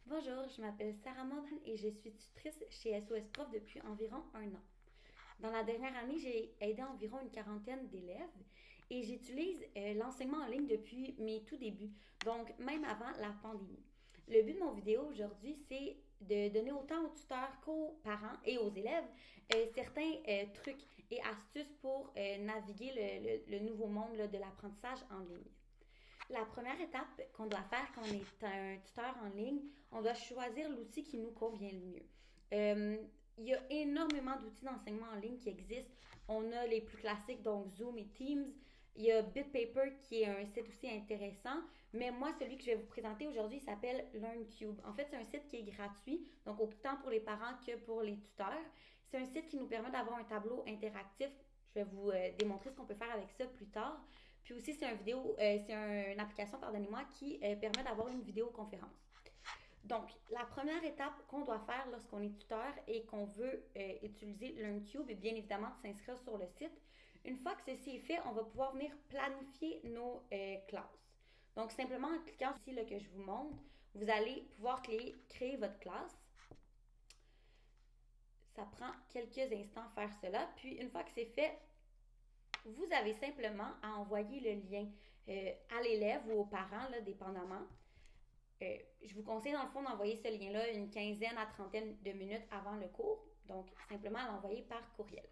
Bonjour, je m'appelle Sarah Morgan et je suis tutrice chez SOS Prof depuis environ un an. Dans la dernière année, j'ai aidé environ une quarantaine d'élèves et j'utilise l'enseignement en ligne depuis mes tout débuts, donc même avant la pandémie. Le but de mon vidéo aujourd'hui, c'est de donner autant aux tuteurs qu'aux parents et aux élèves certains trucs et astuces pour naviguer le nouveau monde là, de l'apprentissage en ligne. La première étape qu'on doit faire quand on est un tuteur en ligne, on doit choisir l'outil qui nous convient le mieux. Il y a énormément d'outils d'enseignement en ligne qui existent. On a les plus classiques, donc Zoom et Teams. Il y a BitPaper qui est un site aussi intéressant, mais moi, celui que je vais vous présenter aujourd'hui s'appelle LearnCube. En fait, c'est un site qui est gratuit, donc autant pour les parents que pour les tuteurs. C'est un site qui nous permet d'avoir un tableau interactif. Je vais vous démontrer ce qu'on peut faire avec ça plus tard. Puis aussi, une application, pardonnez-moi, qui permet d'avoir une vidéoconférence. Donc, la première étape qu'on doit faire lorsqu'on est tuteur et qu'on veut utiliser LearnCube est bien évidemment de s'inscrire sur le site. Une fois que ceci est fait, on va pouvoir venir planifier nos classes. Donc, simplement en cliquant ici là, que je vous montre, vous allez pouvoir créer votre classe. Ça prend quelques instants faire cela. Puis, une fois que c'est fait, vous avez simplement à envoyer le lien à l'élève ou aux parents, là, dépendamment. Je vous conseille dans le fond d'envoyer ce lien-là une quinzaine à trentaine de minutes avant le cours. Donc, simplement l'envoyer par courriel.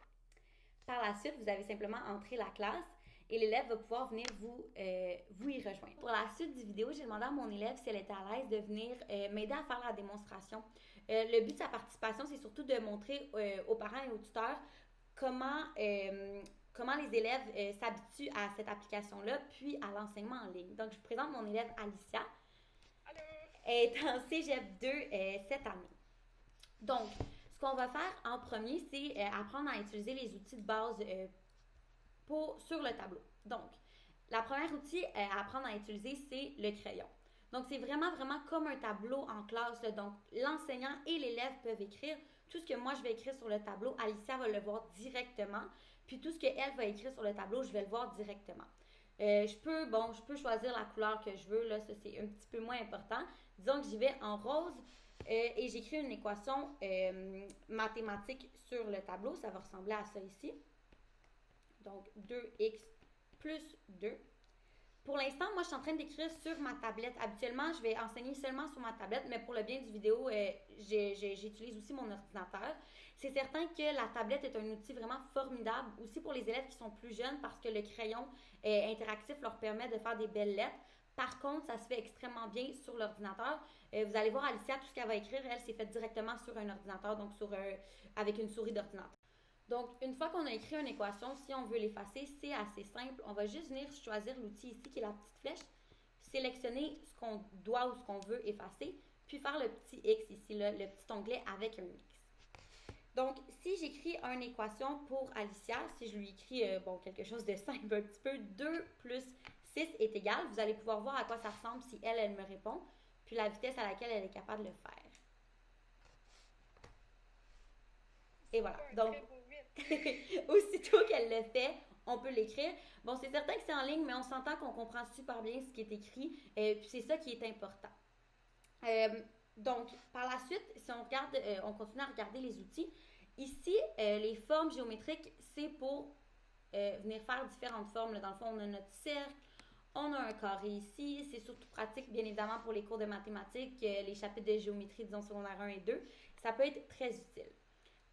Par la suite, vous avez simplement entré la classe et l'élève va pouvoir venir vous y rejoindre. Pour la suite du vidéo, j'ai demandé à mon élève si elle était à l'aise de venir m'aider à faire la démonstration. Le but de sa participation, c'est surtout de montrer aux parents et aux tuteurs comment, comment les élèves s'habituent à cette application-là, puis à l'enseignement en ligne. Donc, je vous présente mon élève Alicia. Allô? Elle est en Cégep 2 cette année. Donc, ce qu'on va faire en premier, c'est apprendre à utiliser les outils de base sur le tableau. Donc, la première outil à apprendre à utiliser, c'est le crayon. Donc, c'est vraiment comme un tableau en classe. Là. Donc, l'enseignant et l'élève peuvent écrire. Tout ce que moi, je vais écrire sur le tableau, Alicia va le voir directement. Puis, tout ce qu'elle va écrire sur le tableau, je vais le voir directement. Je peux choisir la couleur que je veux. Là, ça, c'est un petit peu moins important. Disons que j'y vais en rose et j'écris une équation mathématique sur le tableau. Ça va ressembler à ça ici. Donc, 2x plus 2. Pour l'instant, moi, je suis en train d'écrire sur ma tablette. Habituellement, je vais enseigner seulement sur ma tablette, mais pour le bien du vidéo, j'utilise aussi mon ordinateur. C'est certain que la tablette est un outil vraiment formidable, aussi pour les élèves qui sont plus jeunes, parce que le crayon interactif leur permet de faire des belles lettres. Par contre, ça se fait extrêmement bien sur l'ordinateur. Vous allez voir Alicia, tout ce qu'elle va écrire, elle, c'est fait directement sur un ordinateur, donc avec une souris d'ordinateur. Donc, une fois qu'on a écrit une équation, si on veut l'effacer, c'est assez simple. On va juste venir choisir l'outil ici qui est la petite flèche, sélectionner ce qu'on doit ou ce qu'on veut effacer, puis faire le petit X ici, là, le petit onglet avec un X. Donc, si j'écris une équation pour Alicia, si je lui écris quelque chose de simple un petit peu, 2 plus 6 est égal, vous allez pouvoir voir à quoi ça ressemble si elle me répond, puis la vitesse à laquelle elle est capable de le faire. Et C'est voilà. pas un Donc, très beau 8. aussitôt qu'elle le fait, on peut l'écrire. Bon, c'est certain que c'est en ligne, mais on s'entend qu'on comprend super bien ce qui est écrit. Puis c'est ça qui est important. Donc, par la suite, si on regarde, on continue à regarder les outils. Ici, les formes géométriques, c'est pour venir faire différentes formes. Là. Dans le fond, on a notre cercle, on a un carré ici. C'est surtout pratique, bien évidemment, pour les cours de mathématiques, les chapitres de géométrie, disons secondaire 1 et 2. Ça peut être très utile.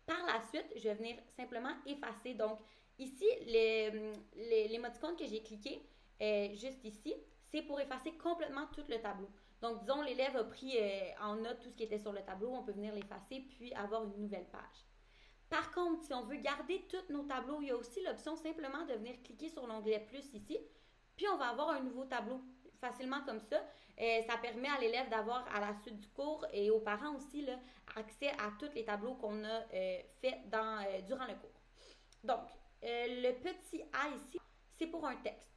Par la suite, je vais venir simplement effacer. Donc, ici, l'émoticône que j'ai cliqué, juste ici, c'est pour effacer complètement tout le tableau. Donc, disons, l'élève a pris en note tout ce qui était sur le tableau, on peut venir l'effacer puis avoir une nouvelle page. Par contre, si on veut garder tous nos tableaux, il y a aussi l'option simplement de venir cliquer sur l'onglet plus ici, puis on va avoir un nouveau tableau facilement comme ça. Ça permet à l'élève d'avoir à la suite du cours et aux parents aussi là, accès à tous les tableaux qu'on a fait durant le cours. Donc, le petit A ici, c'est pour un texte.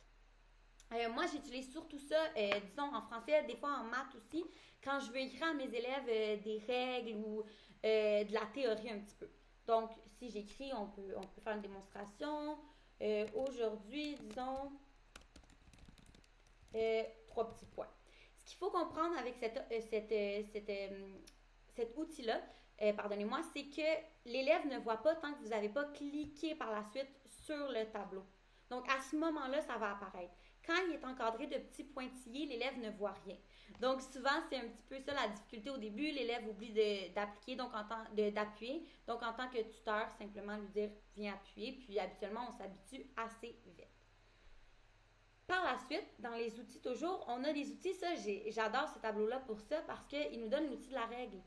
Moi, j'utilise surtout ça, disons en français, des fois en maths aussi, quand je veux écrire à mes élèves des règles ou de la théorie un petit peu. Donc, si j'écris, on peut faire une démonstration. Aujourd'hui, disons, trois petits points. Ce qu'il faut comprendre avec cet outil-là, pardonnez-moi, c'est que l'élève ne voit pas tant que vous n'avez pas cliqué par la suite sur le tableau. Donc, à ce moment-là, ça va apparaître. Quand il est encadré de petits pointillés, l'élève ne voit rien. Donc, souvent, c'est un petit peu ça la difficulté au début. L'élève oublie d'appliquer, d'appuyer. Donc, en tant que tuteur, simplement lui dire « viens appuyer ». Puis, habituellement, on s'habitue assez vite. Par la suite, dans les outils toujours, on a des outils, ça, j'adore ce tableau-là pour ça parce qu'il nous donne l'outil de la règle.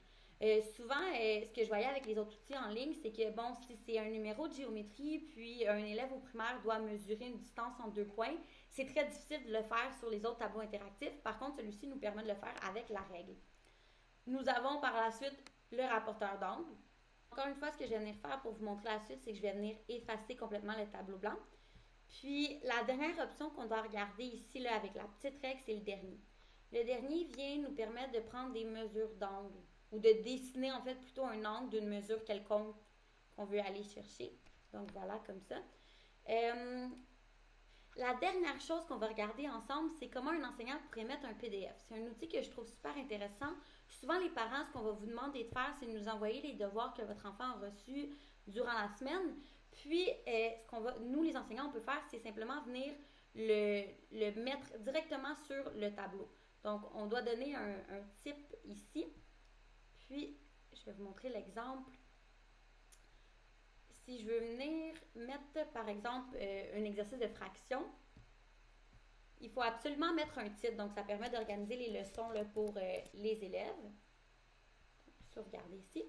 Souvent, ce que je voyais avec les autres outils en ligne, c'est que, bon, si c'est un numéro de géométrie, puis un élève au primaire doit mesurer une distance en 2 points, c'est très difficile de le faire sur les autres tableaux interactifs. Par contre, celui-ci nous permet de le faire avec la règle. Nous avons par la suite le rapporteur d'angle. Encore une fois, ce que je vais venir faire pour vous montrer la suite, c'est que je vais venir effacer complètement le tableau blanc. Puis, la dernière option qu'on doit regarder ici, là, avec la petite règle, c'est le dernier. Le dernier vient nous permettre de prendre des mesures d'angle ou de dessiner, en fait, plutôt un angle d'une mesure quelconque qu'on veut aller chercher. Donc, voilà, comme ça. La dernière chose qu'on va regarder ensemble, c'est comment un enseignant pourrait mettre un PDF. C'est un outil que je trouve super intéressant. Souvent, les parents, ce qu'on va vous demander de faire, c'est de nous envoyer les devoirs que votre enfant a reçus durant la semaine. Puis, nous, les enseignants, on peut faire, c'est simplement venir le mettre directement sur le tableau. Donc, on doit donner un type ici. Puis, je vais vous montrer l'exemple. Si je veux venir mettre, par exemple, un exercice de fraction, il faut absolument mettre un titre. Donc, ça permet d'organiser les leçons là, pour les élèves. Sauvegarder ici.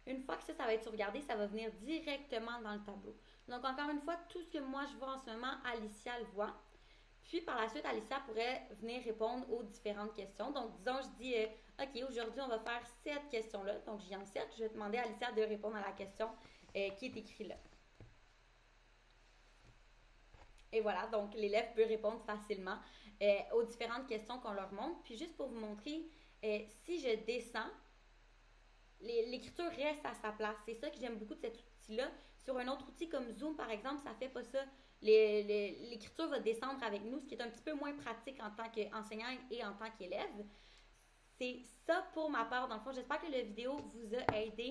Une fois que ça va être sauvegardé, ça va venir directement dans le tableau. Donc, encore une fois, tout ce que moi je vois en ce moment, Alicia le voit. Puis, par la suite, Alicia pourrait venir répondre aux différentes questions. Donc, disons, je dis, OK, aujourd'hui, on va faire cette question-là. Donc, j'y en 7. Je vais demander à Alicia de répondre à la question qui est écrite là. Et voilà, donc l'élève peut répondre facilement aux différentes questions qu'on leur montre. Puis, juste pour vous montrer, si je descends, l'écriture reste à sa place. C'est ça que j'aime beaucoup de cet outil-là. Sur un autre outil comme Zoom, par exemple, ça ne fait pas ça. L'écriture va descendre avec nous, ce qui est un petit peu moins pratique en tant qu'enseignant et en tant qu'élève. C'est ça pour ma part. Dans le fond, j'espère que la vidéo vous a aidé.